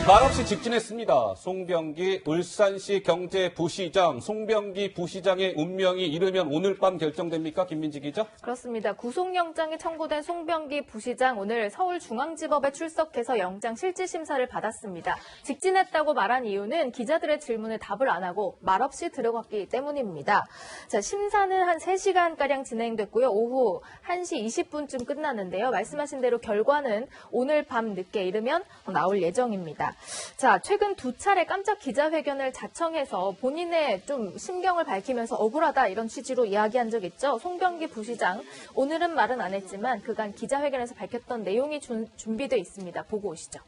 말없이 직진했습니다. 송병기 울산시 경제부시장, 송병기 부시장의 운명이 이르면 오늘 밤 결정됩니까? 김민지 기자? 그렇습니다. 구속영장이 청구된 송병기 부시장 오늘 서울중앙지법에 출석해서 영장 실질심사를 받았습니다. 직진했다고 말한 이유는 기자들의 질문에 답을 안 하고 말없이 들어갔기 때문입니다. 자, 심사는 한 3시간가량 진행됐고요. 오후 1시 20분쯤 끝났는데요. 말씀하신 대로 결과는 오늘 밤 늦게 이르면 나올 예정입니다. 자, 최근 2차례 깜짝 기자회견을 자청해서 본인의 좀 심경을 밝히면서 억울하다 이런 취지로 이야기한 적 있죠. 송병기 부시장 오늘은 말은 안 했지만 그간 기자회견에서 밝혔던 내용이 준비되어 있습니다. 보고 오시죠.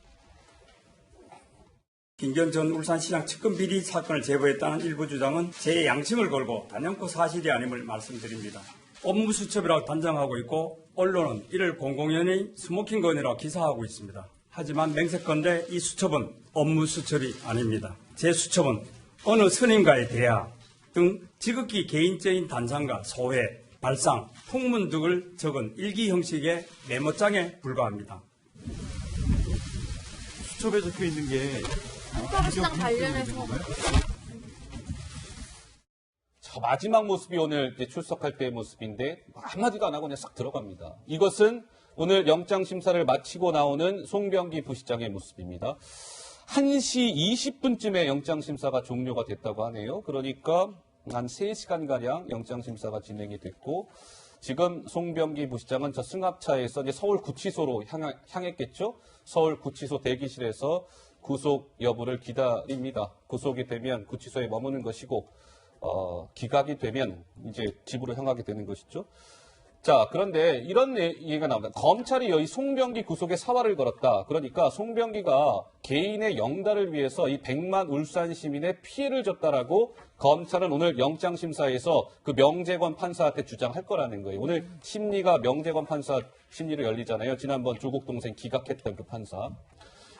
김기현 전 울산시장 측근 비리 사건을 제보했다는 일부 주장은 제 양심을 걸고 단연코 사실이 아님을 말씀드립니다. 업무수첩이라고 단정하고 있고 언론은 이를 공공연히 스모킹 건이라고 기사하고 있습니다. 하지만 맹세컨대 이 수첩은 업무수첩이 아닙니다. 제 수첩은 어느 스님과의 대화 등 지극히 개인적인 단상과 소회, 발상, 풍문 등을 적은 일기 형식의 메모장에 불과합니다. 수첩에 적혀 있는 게 서울시장 관련해서 저 마지막 모습이 오늘 이제 출석할 때의 모습인데 한마디도 안 하고 그냥 싹 들어갑니다. 이것은 오늘 영장심사를 마치고 나오는 송병기 부시장의 모습입니다. 1시 20분쯤에 영장심사가 종료가 됐다고 하네요. 그러니까 한 3시간가량 영장심사가 진행이 됐고 지금 송병기 부시장은 저 승합차에서 이제 서울구치소로 향했겠죠. 서울구치소 대기실에서 구속 여부를 기다립니다. 구속이 되면 구치소에 머무는 것이고 기각이 되면 이제 집으로 향하게 되는 것이죠. 자, 그런데 이런 얘기가 나옵니다. 검찰이 이 송병기 구속에 사활을 걸었다. 그러니까 송병기가 개인의 영달을 위해서 이 100만 울산 시민의 피해를 줬다라고 검찰은 오늘 영장심사에서 그 명재권 판사한테 주장할 거라는 거예요. 오늘 심리가 명재권 판사 심리로 열리잖아요. 지난번 조국 동생 기각했던 그 판사.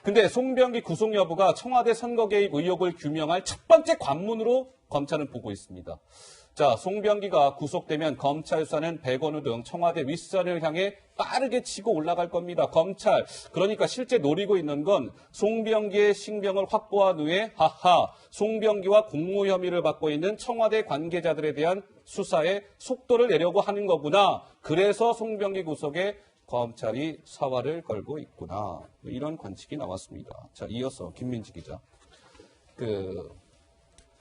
근데 송병기 구속 여부가 청와대 선거 개입 의혹을 규명할 첫 번째 관문으로 검찰은 보고 있습니다. 자, 송병기가 구속되면 검찰 수사는 백원우 등 청와대 윗선을 향해 빠르게 치고 올라갈 겁니다. 검찰, 그러니까 실제 노리고 있는 건 송병기의 신병을 확보한 후에 송병기와 공모 혐의를 받고 있는 청와대 관계자들에 대한 수사에 속도를 내려고 하는 거구나. 그래서 송병기 구속에 검찰이 사활을 걸고 있구나. 이런 관측이 나왔습니다. 자, 이어서 김민지 기자.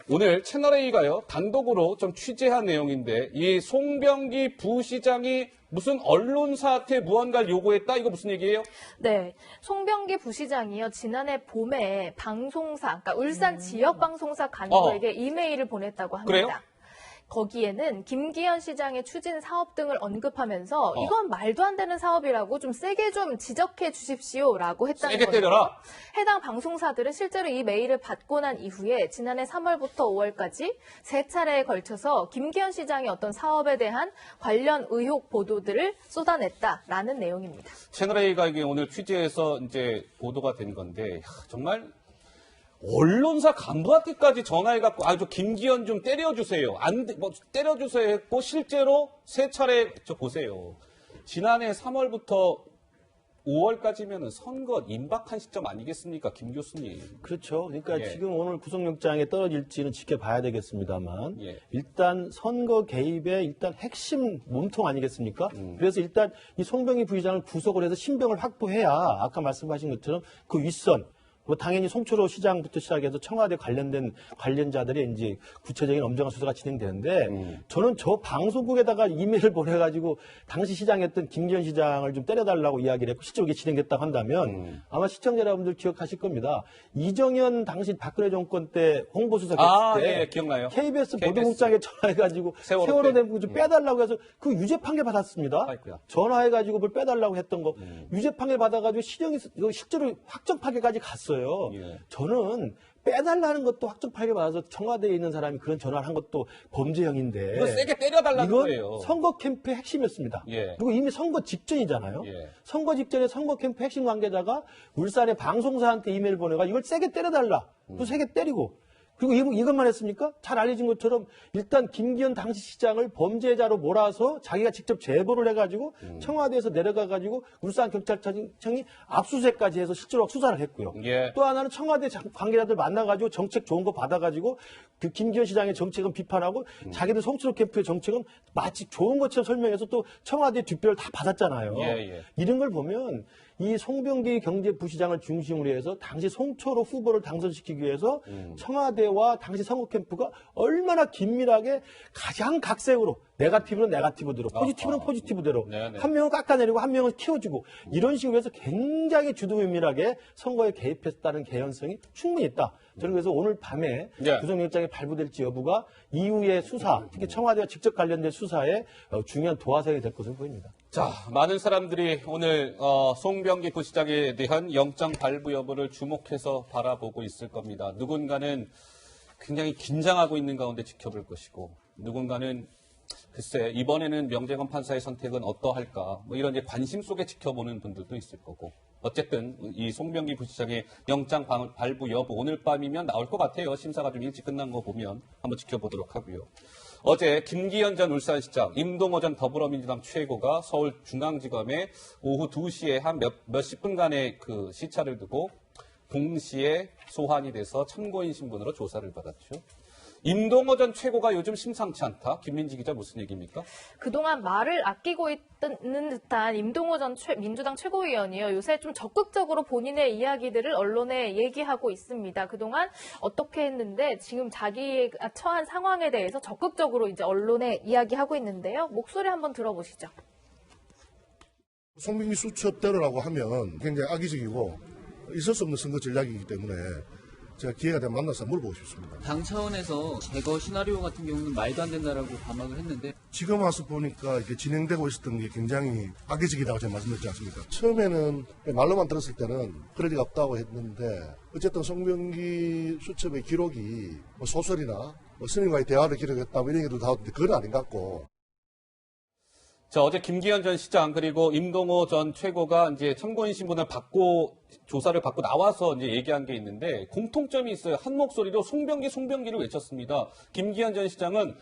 오늘 채널A가요, 단독으로 좀 취재한 내용인데, 이 송병기 부시장이 무슨 언론사한테 무언가를 요구했다? 이거 무슨 얘기예요? 네. 송병기 부시장이요, 지난해 봄에 방송사, 그러니까 울산 지역 방송사 간부에게 이메일을 보냈다고 합니다. 그래요? 거기에는 김기현 시장의 추진 사업 등을 언급하면서 이건 말도 안 되는 사업이라고 좀 세게 좀 지적해 주십시오라고 했다는 거죠. 세게 때려라. 해당 방송사들은 실제로 이 메일을 받고 난 이후에 지난해 3월부터 5월까지 3차례에 걸쳐서 김기현 시장의 어떤 사업에 대한 관련 의혹 보도들을 쏟아냈다라는 내용입니다. 채널A가 이게 오늘 취재해서 이제 보도가 된 건데, 정말 언론사 간부한테까지 전화해갖고, 저 김기현 좀 때려주세요. 때려주세요 했고, 실제로 3차례, 보세요. 지난해 3월부터 5월까지면은 선거 임박한 시점 아니겠습니까, 김 교수님? 그렇죠. 그러니까 예. 지금 오늘 구속영장에 떨어질지는 지켜봐야 되겠습니다만 예. 일단 선거 개입의 일단 핵심 몸통 아니겠습니까? 그래서 일단 이 송병기 부시장을 구속을 해서 신병을 확보해야 아까 말씀하신 것처럼 그 윗선 당연히 송철호 시장부터 시작해서 청와대 관련된 관련자들의 이제 구체적인 엄정한 수사가 진행되는데 저는 저 방송국에다가 이메일을 보내가지고 당시 시장했던 김기현 시장을 좀 때려달라고 이야기를 했고 실제로 이게 진행됐다고 한다면 아마 시청자 여러분들 기억하실 겁니다. 이정현 당시 박근혜 정권 때 홍보수석했을 때 예, 기억나요. KBS 보도국장에 전화해가지고 세월호 대북 좀 빼달라고 해서 그 유죄 판결 받았습니다. 아이고야. 전화해가지고 그걸 빼달라고 했던 거 유죄 판결 받아가지고 실제로 확정 판결까지 갔어요. 예. 저는 빼달라는 것도 확정 판결 받아서 청와대에 있는 사람이 그런 전화를 한 것도 범죄형인데 이거 세게 때려달라는 이건 거예요. 선거 캠프의 핵심이었습니다. 예. 그리고 이미 선거 직전이잖아요. 예. 선거 직전에 선거 캠프 핵심 관계자가 울산의 방송사한테 이메일 보내가 이걸 세게 때려달라. 또 세게 때리고 그리고 이것만 했습니까? 잘 알려진 것처럼 일단 김기현 당시 시장을 범죄자로 몰아서 자기가 직접 제보를 해가지고 청와대에서 내려가가지고 울산경찰청이 압수수색까지 해서 실제로 수사를 했고요. 예. 또 하나는 청와대 관계자들 만나가지고 정책 좋은 거 받아가지고 그 김기현 시장의 정책은 비판하고 자기들 송치로 캠프의 정책은 마치 좋은 것처럼 설명해서 또 청와대 뒷배를 다 받았잖아요. 예. 이런 걸 보면 이 송병기 경제부시장을 중심으로 해서 당시 송초로 후보를 당선시키기 위해서 청와대와 당시 선거 캠프가 얼마나 긴밀하게 가장 각색으로 네거티브는 네거티브대로 포지티브는 포지티브대로 네네. 한 명은 깎아내리고 한 명은 키워주고 이런 식으로 해서 굉장히 주도면밀하게 선거에 개입했다는 개연성이 충분히 있다. 저는 그래서 오늘 밤에 예. 구속영장이 발부될지 여부가 이후의 수사, 특히 청와대와 직접 관련된 수사에 중요한 도화선이 될 것으로 보입니다. 자, 많은 사람들이 오늘 송병기 부시장에 대한 영장 발부 여부를 주목해서 바라보고 있을 겁니다. 누군가는 굉장히 긴장하고 있는 가운데 지켜볼 것이고 누군가는 글쎄 이번에는 명재관 판사의 선택은 어떠할까 뭐 이런 이제 관심 속에 지켜보는 분들도 있을 거고 어쨌든 이 송병기 부시장의 영장 발부 여부 오늘 밤이면 나올 것 같아요. 심사가 좀 일찍 끝난 거 보면 한번 지켜보도록 하고요. 어제 김기현 전 울산시장, 임동호 전 더불어민주당 최고가 서울중앙지검에 오후 2시에 한 몇십 분간의 그 시차를 두고 동시에 소환이 돼서 참고인 신분으로 조사를 받았죠. 임동호 전 최고가 요즘 심상치 않다. 김민지 기자 무슨 얘기입니까? 그동안 말을 아끼고 있는 듯한 임동호 전 민주당 최고위원이요. 요새 좀 적극적으로 본인의 이야기들을 언론에 얘기하고 있습니다. 그동안 어떻게 했는데 지금 자기가 처한 상황에 대해서 적극적으로 이제 언론에 이야기하고 있는데요. 목소리 한번 들어보시죠. 송병기 수첩대로라고 하면 굉장히 악의적이고 있을 수 없는 선거 전략이기 때문에 제가 기회가 되면 만나서 물어보고 싶습니다. 당 차원에서 제거 시나리오 같은 경우는 말도 안 된다라고 반박을 했는데 지금 와서 보니까 이게 진행되고 있었던 게 굉장히 악의적이라고 제가 말씀드렸지 않습니까? 처음에는 말로만 들었을 때는 그럴 리가 없다고 했는데 어쨌든 송병기 수첩의 기록이 뭐 소설이나 뭐 스님과의 대화를 기록했다 뭐 이런 얘기도 나오는데 그건 아닌 것 같고. 자, 어제 김기현 전 시장 그리고 임동호 전 최고가 이제 참고인 신분을 받고 조사를 받고 나와서 이제 얘기한 게 있는데 공통점이 있어요. 한 목소리로 송병기를 외쳤습니다. 김기현 전 시장은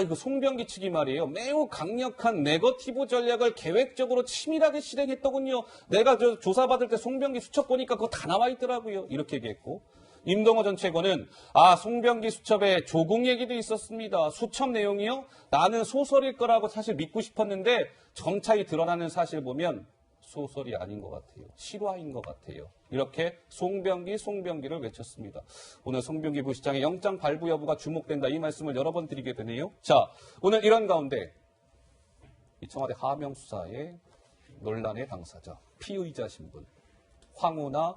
이거 송병기 측이 말이에요. 매우 강력한 네거티브 전략을 계획적으로 치밀하게 실행했더군요. 내가 저 조사받을 때 송병기 수첩 보니까 그거 다 나와 있더라고요. 이렇게 얘기했고. 임동호 전 최고는 송병기 수첩에 조국 얘기도 있었습니다. 수첩 내용이요? 나는 소설일 거라고 사실 믿고 싶었는데 점차히 드러나는 사실 보면 소설이 아닌 것 같아요. 실화인 것 같아요. 이렇게 송병기를 외쳤습니다. 오늘 송병기 부시장의 영장 발부 여부가 주목된다 이 말씀을 여러 번 드리게 되네요. 자, 오늘 이런 가운데 이 청와대 하명 수사의 논란의 당사자, 피의자 신분 황운하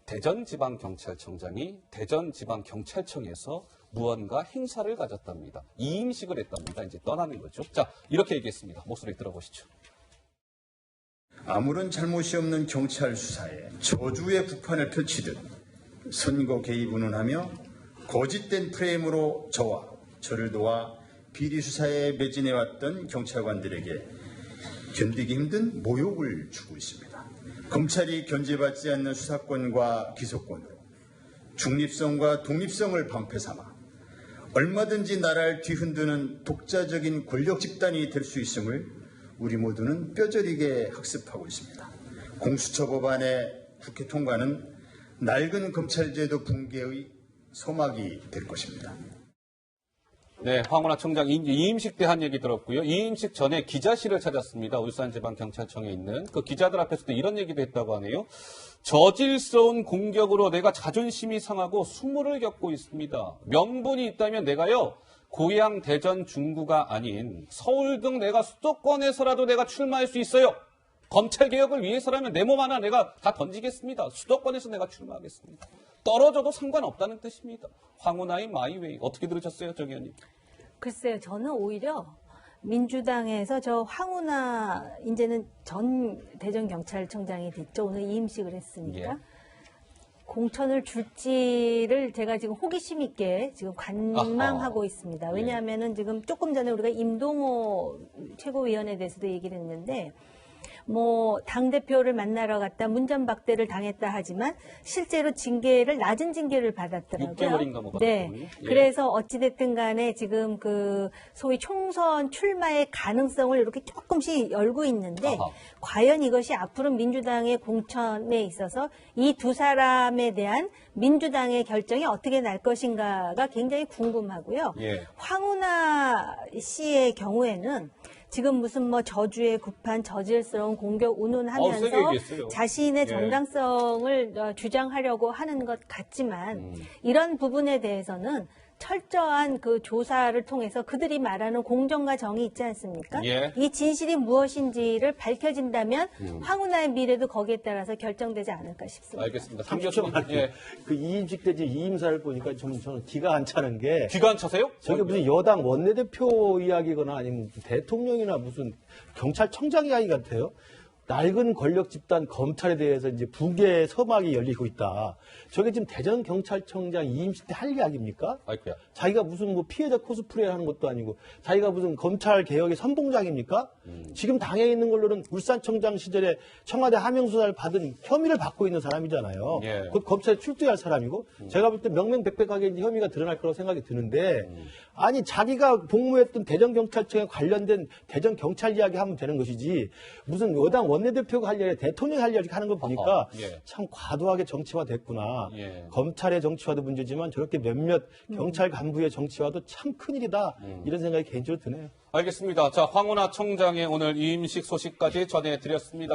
대전지방경찰청장이 대전지방경찰청에서 무언가 행사를 가졌답니다. 이임식을 했답니다. 이제 떠나는 거죠. 자, 이렇게 얘기했습니다. 목소리 들어보시죠. 아무런 잘못이 없는 경찰 수사에 저주의 북판을 펼치듯 선거 개입 운운하며 거짓된 프레임으로 저를 도와 비리 수사에 매진해왔던 경찰관들에게 견디기 힘든 모욕을 주고 있습니다. 검찰이 견제받지 않는 수사권과 기소권으로 중립성과 독립성을 방패 삼아 얼마든지 나라를 뒤흔드는 독자적인 권력 집단이 될 수 있음을 우리 모두는 뼈저리게 학습하고 있습니다. 공수처 법안의 국회 통과는 낡은 검찰제도 붕괴의 소막이 될 것입니다. 네, 황운하 청장 이임식 때 한 얘기 들었고요. 이임식 전에 기자실을 찾았습니다. 울산지방경찰청에 있는 그 기자들 앞에서도 이런 얘기도 했다고 하네요. 저질스러운 공격으로 내가 자존심이 상하고 수모를 겪고 있습니다. 명분이 있다면 내가요. 고향 대전 중구가 아닌 서울 등 내가 수도권에서라도 내가 출마할 수 있어요. 검찰개혁을 위해서라면 내 몸 하나 내가 다 던지겠습니다. 수도권에서 내가 출마하겠습니다. 떨어져도 상관없다는 뜻입니다. 황운하의 마이웨이. 어떻게 들으셨어요, 정 의원님? 글쎄요, 저는 오히려 민주당에서 저 황운하 이제는 전 대전경찰청장이 됐죠. 오늘 이임식을 했으니까. 예. 공천을 줄지를 제가 지금 호기심 있게 지금 관망하고 있습니다. 왜냐하면은 지금 조금 전에 우리가 임동호 최고위원에 대해서도 얘기를 했는데 뭐 당대표를 만나러 갔다 문전박대를 당했다 하지만 실제로 징계를 낮은 징계를 받았더라고요. 6개월인가 뭐 네. 받았더군요. 예. 그래서 어찌됐든 간에 지금 그 소위 총선 출마의 가능성을 이렇게 조금씩 열고 있는데 아하. 과연 이것이 앞으로 민주당의 공천에 있어서 이 두 사람에 대한 민주당의 결정이 어떻게 날 것인가가 굉장히 궁금하고요. 예. 황운하 씨의 경우에는 지금 무슨 뭐 저주에 급한 저질스러운 공격 세게 운운하면서 얘기했어요. 자신의 예. 정당성을 주장하려고 하는 것 같지만 이런 부분에 대해서는 철저한 그 조사를 통해서 그들이 말하는 공정과 정의 있지 않습니까? 예. 이 진실이 무엇인지를 밝혀진다면 황운하의 미래도 거기에 따라서 결정되지 않을까 싶습니다. 알겠습니다. 강 30초 교수님. 할게요. 예. 그 이임식 때 이임사를 보니까 저는 기가 안 차는 게 귀가 안 차세요? 저게 무슨 여당 원내대표 이야기거나 아니면 대통령이나 무슨 경찰청장 이야기 같아요. 낡은 권력 집단 검찰에 대해서 이제 북의 서막이 열리고 있다. 저게 지금 대전 경찰청장 이임식 때 할 이야기입니까? 아이쿠야. 자기가 무슨 뭐 피해자 코스프레 하는 것도 아니고 자기가 무슨 검찰 개혁의 선봉장입니까? 지금 당에 있는 걸로는 울산청장 시절에 청와대 하명수사를 받은 혐의를 받고 있는 사람이잖아요. 예. 곧 검찰에 출두할 사람이고 제가 볼 때 명명백백하게 이제 혐의가 드러날 거라고 생각이 드는데 아니 자기가 복무했던 대전경찰청에 관련된 대전경찰 이야기 하면 되는 것이지 무슨 여당 원내대표가 할 이야기 대통령이 할 이야기 하는 거 보니까 아하, 예. 참 과도하게 정치화됐구나. 예. 검찰의 정치화도 문제지만 저렇게 몇몇 경찰 간부의 정치화도 참 큰일이다. 이런 생각이 개인적으로 드네요. 알겠습니다. 자, 황운하 청장의 오늘 이임식 소식까지 전해드렸습니다.